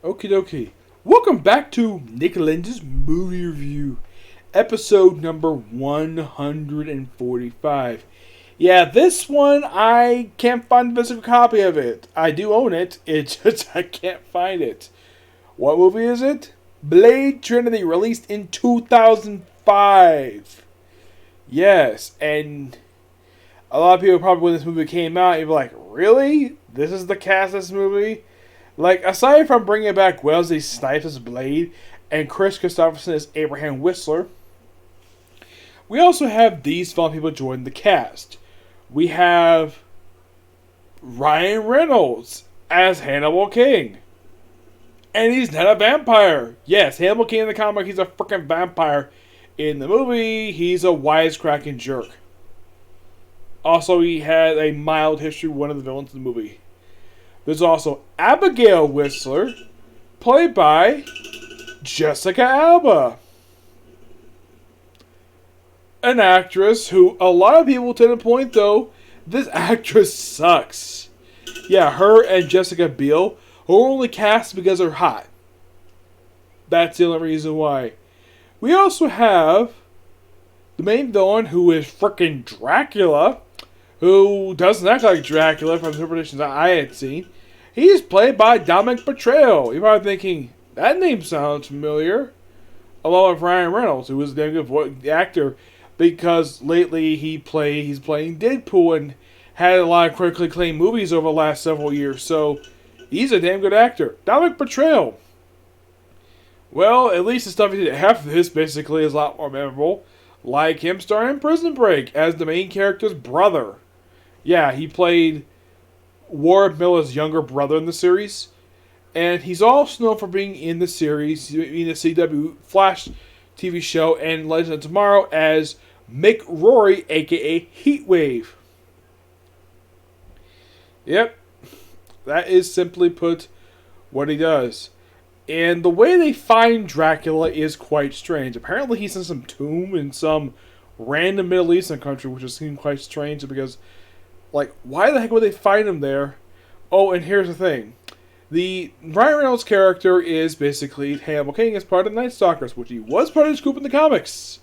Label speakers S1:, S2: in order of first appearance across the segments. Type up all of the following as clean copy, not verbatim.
S1: Okie dokie. Welcome back to Nick Lenz's movie review, episode number 145. Yeah, this one I can't find the physical copy of it. I do own it, it's just I can't find it. What movie is it? Blade Trinity, released in 2005. Yes, and a lot of people probably when this movie came out, you'd be like, really? This is the cast of this movie? Like, aside from bringing back Wesley Snipes as Blade and Chris Christopherson as Abraham Whistler, we also have these fun people join the cast. We have Ryan Reynolds as Hannibal King. And he's not a vampire. Yes, Hannibal King in the comic, he's a freaking vampire. In the movie, he's a wisecracking jerk. Also, he had a mild history with one of the villains in the movie. There's also Abigail Whistler, played by Jessica Alba. An actress who a lot of people tend to point, though, this actress sucks. Yeah, her and Jessica Biel are only cast because they're hot. That's the only reason why. We also have the main villain, who is frickin' Dracula, who doesn't act like Dracula from the interpretations I had seen. He's played by Dominic Petrell. You're probably thinking, that name sounds familiar. Along with Ryan Reynolds, who is a damn good actor, because lately he's playing Deadpool and had a lot of critically acclaimed movies over the last several years. So he's a damn good actor. Dominic Petrell. Well, at least the stuff he did after this basically is a lot more memorable. Like him starring in Prison Break as the main character's brother. Yeah, he played Warwick Miller's younger brother in the series. And he's also known for being in the series, in the CW Flash TV show and Legend of Tomorrow as Mick Rory, aka Heatwave. Yep, that is simply put what he does. And the way they find Dracula is quite strange. Apparently he's in some tomb in some random Middle Eastern country, which just seemed quite strange because, like, why the heck would they find him there? Oh, and here's the thing. The Ryan Reynolds character is basically Hannibal King as part of the Night Stalkers, which he was part of the group in the comics.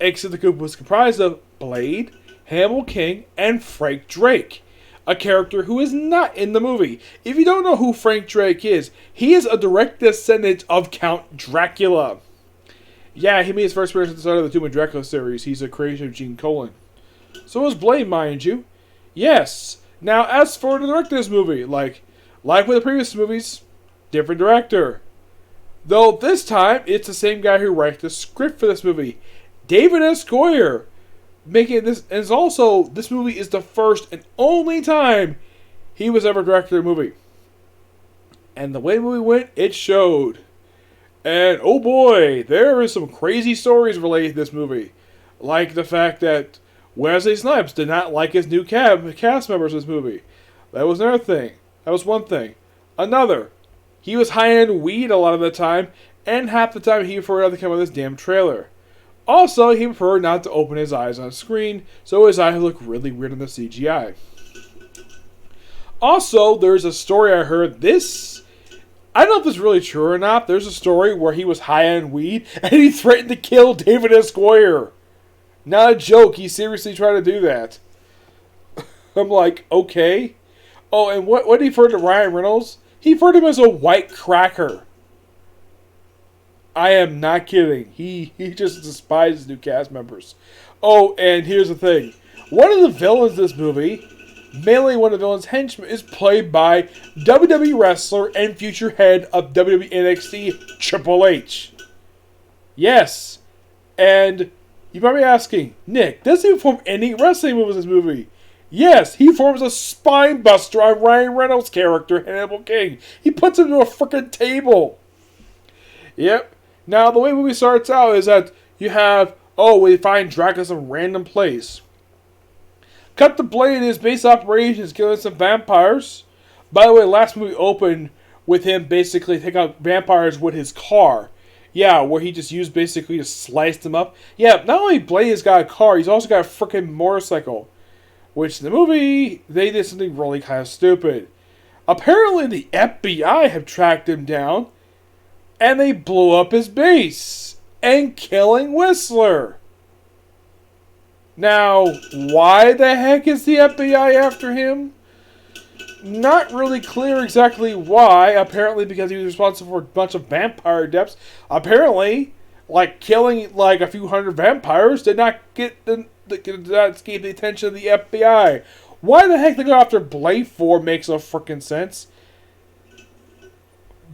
S1: Except the group was comprised of Blade, Hannibal King, and Frank Drake. A character who is not in the movie. If you don't know who Frank Drake is, he is a direct descendant of Count Dracula. Yeah, he made his first appearance at the start of the Tomb of Dracula series. He's a creation of Gene Colan. So is Blade, mind you. Yes. Now, as for the director of this movie, like with the previous movies, different director. Though this time, it's the same guy who writes the script for this movie, David S. Goyer. Making this, and it's also, this movie is the first and only time he was ever directed a movie. And the way the movie went, it showed. And oh boy, there is some crazy stories related to this movie. Like the fact that Wesley Snipes did not like his new cast members in this movie. That was another thing. That was one thing. Another, he was high on weed a lot of the time, and half the time he preferred not to come on this damn trailer. Also, he preferred not to open his eyes on screen, so his eyes look really weird in the CGI. Also, there's a story I heard, I don't know if this is really true or not, there's a story where he was high on weed, and he threatened to kill David S. Goyer. Not a joke, he seriously tried to do that. I'm like, okay. Oh, and what did he refer to Ryan Reynolds? He referred to him as a white cracker. I am not kidding. He just despises new cast members. Oh, and here's the thing. One of the villains in this movie, mainly one of the villain's henchmen, is played by WWE wrestler and future head of WWE NXT, Triple H. Yes. And you're probably asking, Nick, does he perform any wrestling moves in this movie? Yes, he forms a spine buster on Ryan Reynolds' character, Hannibal King. He puts him to a freaking table. Yep. Now, the way the movie starts out is that you have, we find Dracula in some random place. Cut to Blade in his base operations, killing some vampires. By the way, last movie opened with him basically taking out vampires with his car. Yeah, where he just used basically to slice them up. Yeah, not only Blade has got a car, he's also got a freaking motorcycle. Which in the movie, they did something really kind of stupid. Apparently the FBI have tracked him down, and they blew up his base, and killing Whistler. Now, why the heck is the FBI after him? Not really clear exactly why. Apparently because he was responsible for a bunch of vampire deaths. Apparently, killing a few hundred vampires did not escape the attention of the FBI. Why the heck they go after Blade for makes no freaking sense.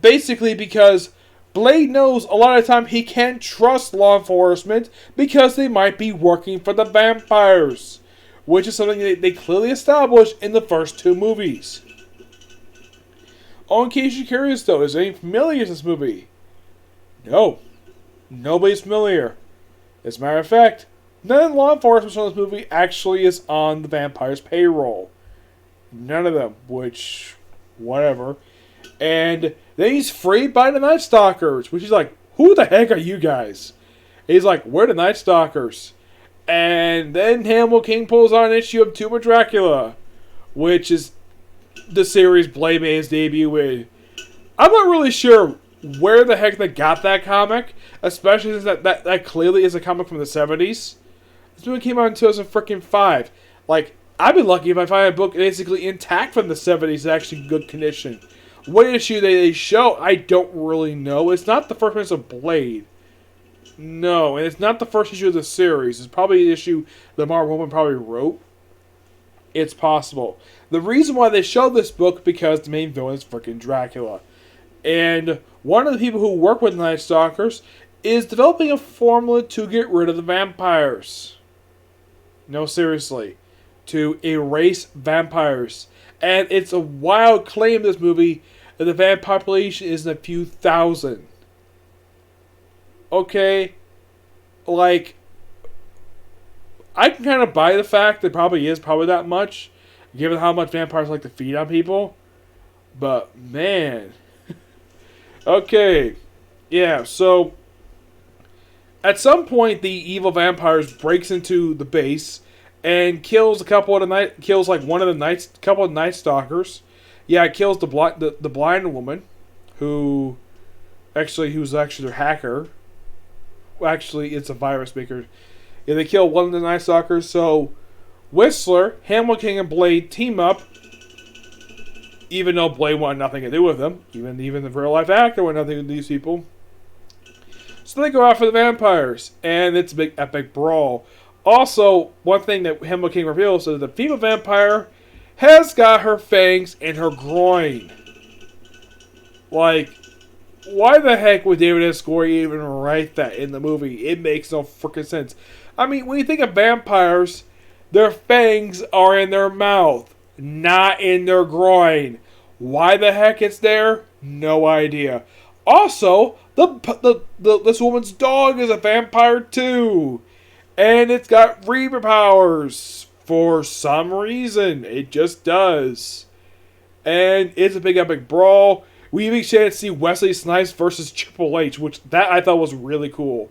S1: Basically because Blade knows a lot of the time he can't trust law enforcement because they might be working for the vampires. Which is something they clearly established in the first two movies. Oh, in case you're curious though, is anyone familiar with this movie? No. Nobody's familiar. As a matter of fact, none of the law enforcement from this movie actually is on the vampire's payroll. None of them, which, whatever. And then he's freed by the Night Stalkers, which is like, who the heck are you guys? And he's like, we're the Night Stalkers. And then Hannibal King pulls on an issue of Tomb of Dracula, which is the series Blade made his debut in. I'm not really sure where the heck they got that comic, especially since that clearly is a comic from the 70s. This movie came out in 2005. I'd be lucky if I find a book basically intact from the 70s, actually in good condition. What issue they show, I don't really know. It's not the first appearance of Blade. No, and it's not the first issue of the series. It's probably an issue that Mark Woman probably wrote. It's possible. The reason why they show this book because the main villain is freaking Dracula. And one of the people who work with Night Stalkers is developing a formula to get rid of the vampires. No, seriously. To erase vampires. And it's a wild claim in this movie that the vampire population is in a few thousand. Okay, I can kind of buy the fact that probably that much, given how much vampires like to feed on people. But, man. Okay, yeah, so at some point the evil vampires breaks into the base and kills couple of the Night Stalkers. Yeah, it kills the blind woman who's actually their hacker. Actually, it's a virus maker. Yeah, they kill one of the Night Stalkers. So, Whistler, Hannibal King, and Blade team up. Even though Blade wanted nothing to do with them. Even the real life actor wanted nothing to do with these people. So they go out for the vampires. And it's a big epic brawl. Also, one thing that Hannibal King reveals is that the female vampire has got her fangs in her groin. Why the heck would David S. Goyer even write that in the movie? It makes no freaking sense. I mean, when you think of vampires, their fangs are in their mouth, not in their groin. Why the heck it's there? No idea. Also, this woman's dog is a vampire too. And it's got Reaper powers. For some reason. It just does. And it's a big epic brawl. We even get to see Wesley Snipes versus Triple H, which that I thought was really cool.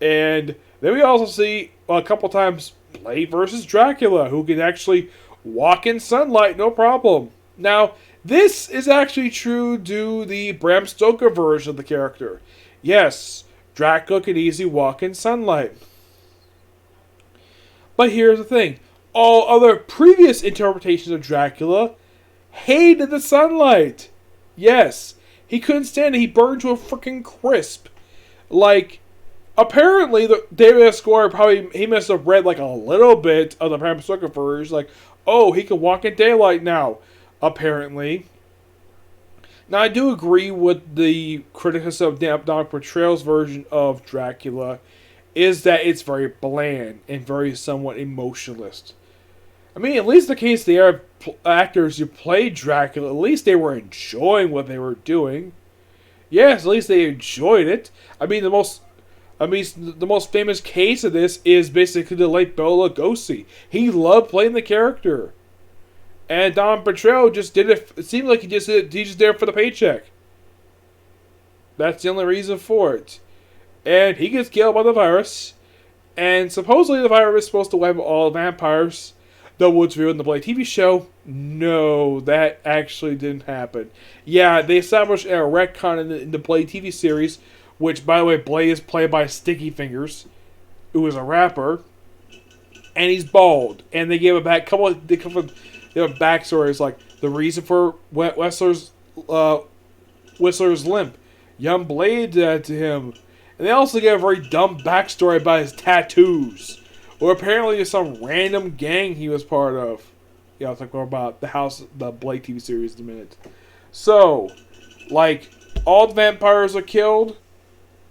S1: And then we also see a couple times Blade versus Dracula, who can actually walk in sunlight, no problem. Now, this is actually true to the Bram Stoker version of the character. Yes, Dracula can easily walk in sunlight. But here's the thing. All other previous interpretations of Dracula hated the sunlight. Yes, he couldn't stand it. He burned to a freaking crisp. Apparently, David S. Goyer he must have read a little bit of the Bram Stoker version. Oh, he can walk in daylight now. Apparently. Now, I do agree with the criticism of Dominic Portrayal's version of Dracula, is that it's very bland and very somewhat emotionless. I mean, at least in the case the Arab actors who played Dracula, at least they were enjoying what they were doing. Yes, at least they enjoyed it. The most famous case of this is basically the late Bela Lugosi. He loved playing the character. And Don Petrell just did it. It seemed like he just did it. He's just there for the paycheck. That's the only reason for it. And he gets killed by the virus. And supposedly the virus is supposed to wipe all the vampires. the Woods revealed in the Blade TV show, no, that actually didn't happen. Yeah, they established a retcon in the Blade TV series, which, by the way, Blade is played by Sticky Fingers, who is a rapper, and he's bald. And they gave a couple of backstories, like the reason for Whistler's limp. Young Blade did that to him. And they also gave a very dumb backstory about his tattoos. Or apparently there's some random gang he was part of. Yeah, I'll talk more about the Blade TV series in a minute. So, like, all the vampires are killed.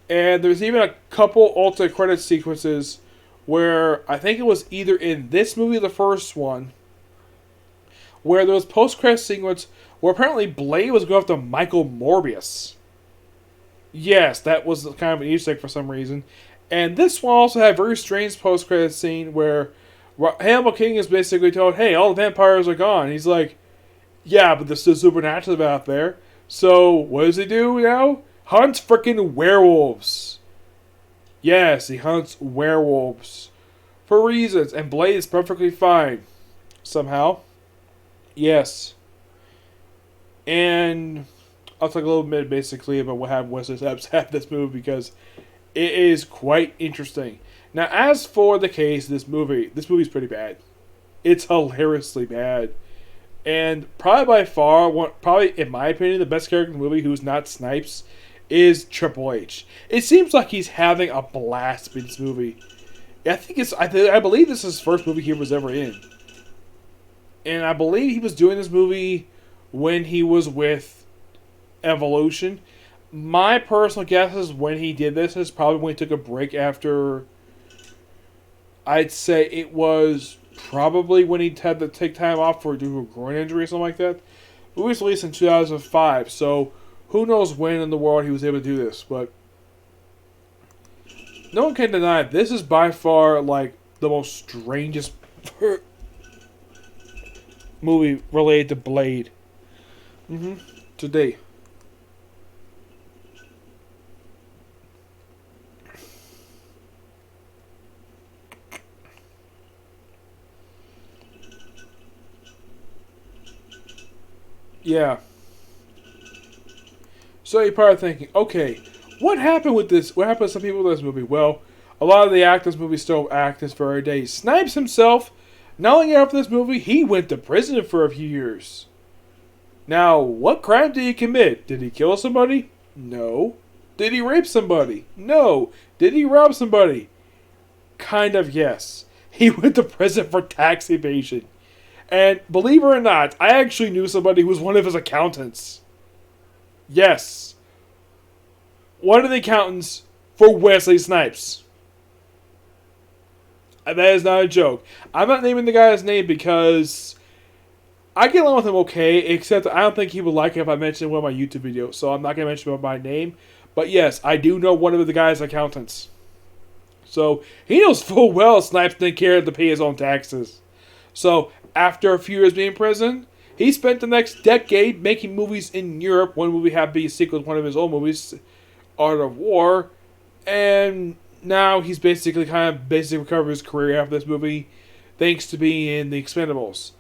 S1: And there's even a couple alternate credit sequences where I think it was either in this movie or the first one, where there was post-credit sequence where apparently Blade was going after Michael Morbius. Yes, that was kind of an Easter egg for some reason. And this one also had a very strange post-credit scene where Hannibal King is basically told, hey, all the vampires are gone. He's like, yeah, but there's still supernatural out there. So, what does he do now? Hunts freaking werewolves. Yes, he hunts werewolves. For reasons. And Blade is perfectly fine. Somehow. Yes. And I'll talk a little bit basically about what happened with this movie because it is quite interesting. Now, as for the case of this movie's pretty bad. It's hilariously bad. And probably by far, in my opinion, the best character in the movie who's not Snipes is Triple H. It seems like he's having a blast with this movie. I believe this is his first movie he was ever in. And I believe he was doing this movie when he was with Evolution. My personal guess is when he did this is probably when he took a break after. I'd say it was probably when he had to take time off due to a groin injury or something like that. The movie was released in 2005, so who knows when in the world he was able to do this. But no one can deny it. This is by far like the most strangest movie related to Blade. Today. Yeah. So you're probably thinking, okay, what happened with this? What happened to some people in this movie? Well, a lot of the actors in this movie still act this very day. Snipes himself, not only after this movie, he went to prison for a few years. Now, what crime did he commit? Did he kill somebody? No. Did he rape somebody? No. Did he rob somebody? Kind of yes. He went to prison for tax evasion. And believe it or not, I actually knew somebody who was one of his accountants. Yes. One of the accountants for Wesley Snipes. That is not a joke. I'm not naming the guy's name because I get along with him okay, except I don't think he would like it if I mentioned one of my YouTube videos, so I'm not going to mention him by name. But yes, I do know one of the guy's accountants. So he knows full well Snipes didn't care to pay his own taxes. So after a few years being in prison, he spent the next decade making movies in Europe. One movie had to be a sequel to one of his own movies, Art of War. And now he's basically recovered his career after this movie, thanks to being in The Expendables.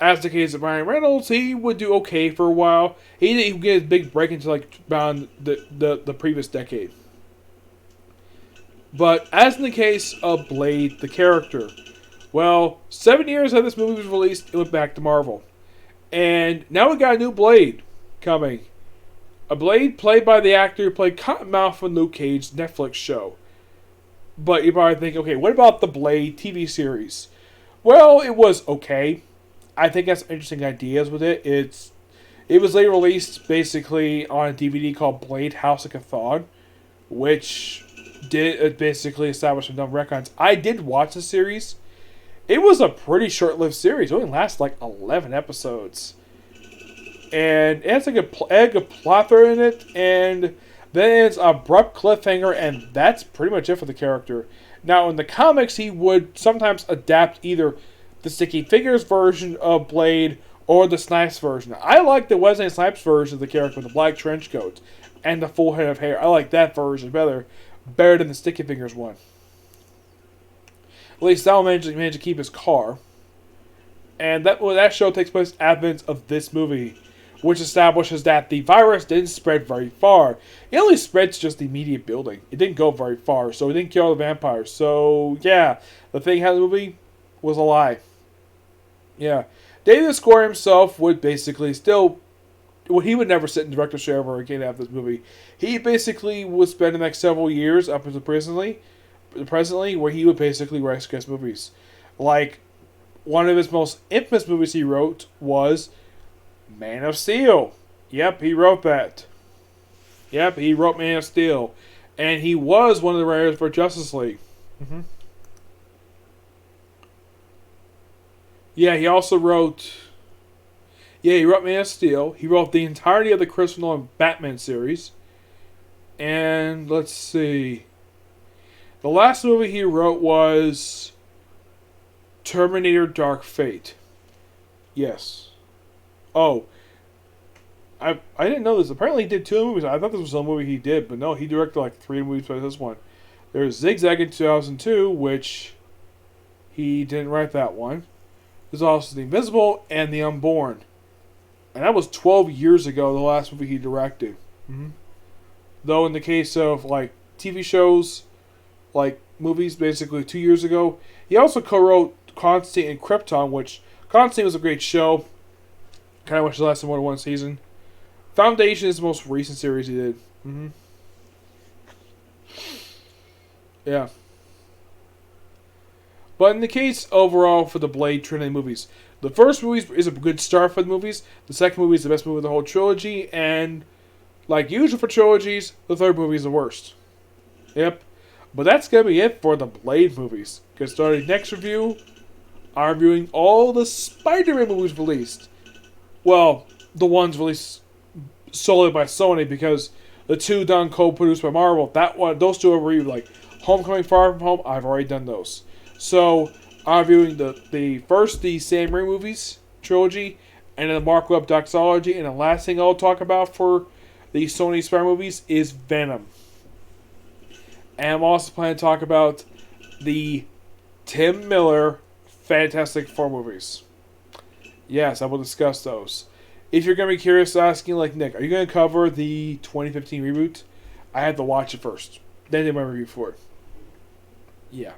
S1: As the case of Ryan Reynolds, he would do okay for a while. He didn't get his big break until around the previous decade. But as in the case of Blade, the character, well, 7 years after this movie was released, it went back to Marvel. And now we got a new Blade coming. A Blade played by the actor who played Cottonmouth from Luke Cage's Netflix show. But you're probably thinking, okay, what about the Blade TV series? Well, it was okay. I think that's interesting ideas with it. It was later released basically on a DVD called Blade House of Cathon, which did basically establish some dumb retcons. I did watch the series. It was a pretty short-lived series. It only lasted like 11 episodes. And it has a good plot thread in it, and then it's an abrupt cliffhanger, and that's pretty much it for the character. Now, in the comics, he would sometimes adapt either the Sticky Fingers version of Blade or the Snipes version. I like the Wesley Snipes version of the character with the black trench coat and the full head of hair. I like that version better than the Sticky Fingers one. At least Sal managed to keep his car. And that show takes place advent of this movie, which establishes that the virus didn't spread very far. It only spread to just the immediate building. It didn't go very far, so it didn't kill all the vampires. So, yeah, the thing had the movie was a lie. Yeah. David Score himself would basically still... Well, he would never sit in director's chair ever again after this movie. He basically would spend the next several years up until presently, where he would basically write guest movies. Like, one of his most infamous movies he wrote was Man of Steel. Yep, he wrote that. Yep, he wrote Man of Steel. And he was one of the writers for Justice League. Mm-hmm. Yeah, he also wrote... Yeah, he wrote Man of Steel. He wrote the entirety of the Christopher Nolan Batman series. And, let's see... The last movie he wrote was... Terminator Dark Fate. Yes. Oh. I didn't know this. Apparently he did 2 movies. I thought this was some movie he did, but no, he directed like 3 movies for this one. There's Zigzag in 2002, which he didn't write that one. There's also The Invisible and The Unborn. And that was 12 years ago, the last movie he directed. Mm-hmm. Though in the case of like TV shows, like movies basically 2 years ago, he also co-wrote Constantine and Krypton, which Constantine was a great show. Kind of wish it lasted more than 1 season. Foundation is the most recent series he did. Mm-hmm. Yeah. But in the case overall for the Blade Trinity movies, the first movie is a good start for the movies. The second movie is the best movie of the whole trilogy. And like usual for trilogies, the third movie is the worst. Yep. But that's going to be it for the Blade movies. Because starting next review, I'm reviewing all the Spider-Man movies released. Well, the ones released solely by Sony, because the 2 done co-produced by Marvel, those 2 are reviewed. Like Homecoming, Far From Home, I've already done those. So I'm reviewing the Sam Raimi movies trilogy, and then the Mark Webb doxology, and the last thing I'll talk about for the Sony Spider movies is Venom. And I'm also planning to talk about the Tim Miller Fantastic Four movies. Yes, I will discuss those. If you're going to be curious, asking like, Nick, are you going to cover the 2015 reboot? I had to watch it first. Then do my review for it. Yeah.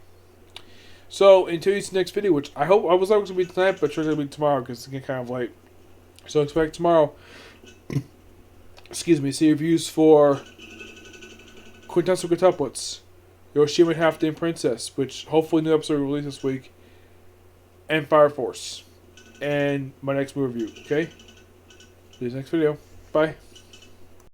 S1: So, until you see the next video, which I was going to be tonight, but it's going to be tomorrow because it's getting kind of late. So, expect tomorrow, see reviews for Quintessential Quintuplets, Hiroshima Half-Day Princess, which hopefully new episode will release this week, and Fire Force. And my next movie review, okay? See you next video. Bye.